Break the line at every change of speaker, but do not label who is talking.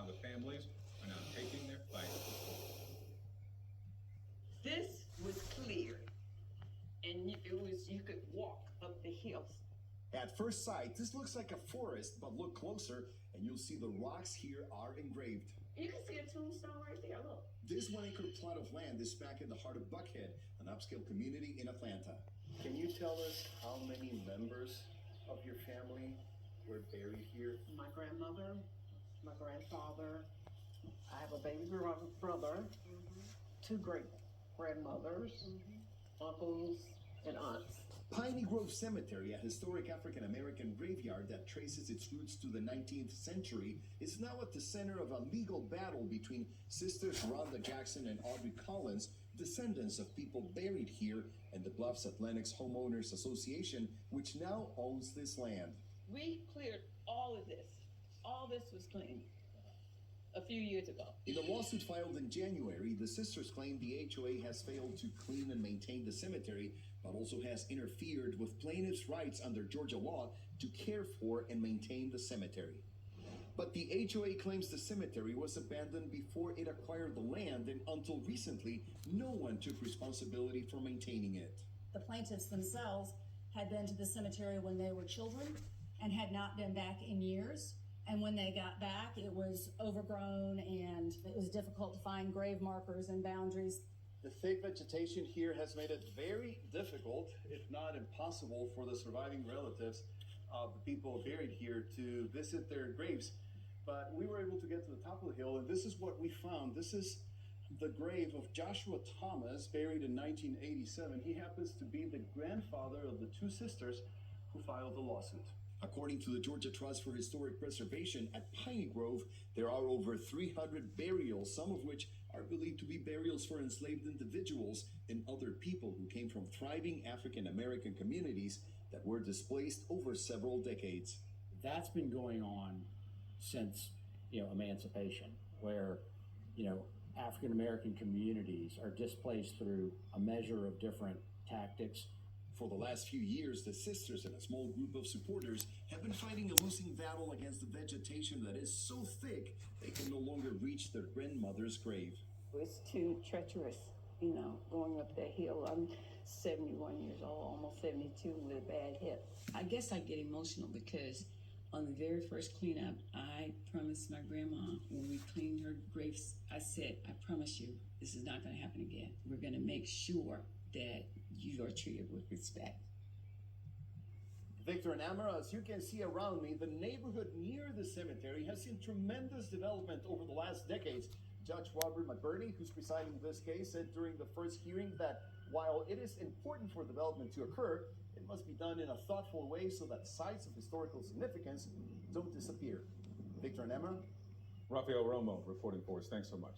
how the families are now taking their place.
This was clear, and you could walk up the hills.
At first sight, this looks like a forest, but look closer and you'll see the rocks here are engraved.
You can see a tombstone right there, look.
This 1-acre plot of land is back in the heart of Buckhead, an upscale community in Atlanta.
Can you tell us how many members of your family were buried here?
My grandmother, my grandfather, I have a baby brother, two great grandmothers, uncles, and aunts.
Piney Grove Cemetery, a historic African-American graveyard that traces its roots to the 19th century, is now at the center of a legal battle between Sisters Rhonda Jackson and Audrey Collins, descendants of people buried here, and the Bluffs Atlantic's Homeowners Association, which now owns this land.
We cleared all of this. All this was cleaned a few years ago.
In a lawsuit filed in January, the sisters claim the HOA has failed to clean and maintain the cemetery, but also has interfered with plaintiffs' rights under Georgia law to care for and maintain the cemetery. But the HOA claims the cemetery was abandoned before it acquired the land, and until recently, no one took responsibility for maintaining it.
The plaintiffs themselves had been to the cemetery when they were children and had not been back in years. And when they got back, it was overgrown and it was difficult to find grave markers and boundaries.
The thick vegetation here has made it very difficult, if not impossible, for the surviving relatives of the people buried here to visit their graves. But we were able to get to the top of the hill, and this is what we found. This is the grave of Joshua Thomas, buried in 1987. He happens to be the grandfather of the two sisters who filed the lawsuit.
According to the Georgia Trust for Historic Preservation at Piney Grove, there are over 300 burials, some of which are believed to be burials for enslaved individuals and other people who came from thriving African-American communities that were displaced over several decades.
That's been going on since, emancipation, where, African-American communities are displaced through a measure of different tactics.
For the last few years, the sisters and a small group of supporters have been fighting a losing battle against the vegetation that is so thick they can no longer reach their grandmother's grave.
It's too treacherous, going up that hill. I'm 71 years old, almost 72 with a bad hip.
I guess I get emotional because on the very first cleanup, I promised my grandma when we cleaned her graves, I said, I promise you, this is not going to happen again. We're going to make sure that you are treated with respect.
Victor and Amara, as you can see around me, the neighborhood near the cemetery has seen tremendous development over the last decades. Judge Robert McBurney, who's presiding this case, said during the first hearing that while it is important for development to occur, it must be done in a thoughtful way so that sites of historical significance don't disappear. Victor and Amara.
Rafael Romo reporting for us. Thanks so much.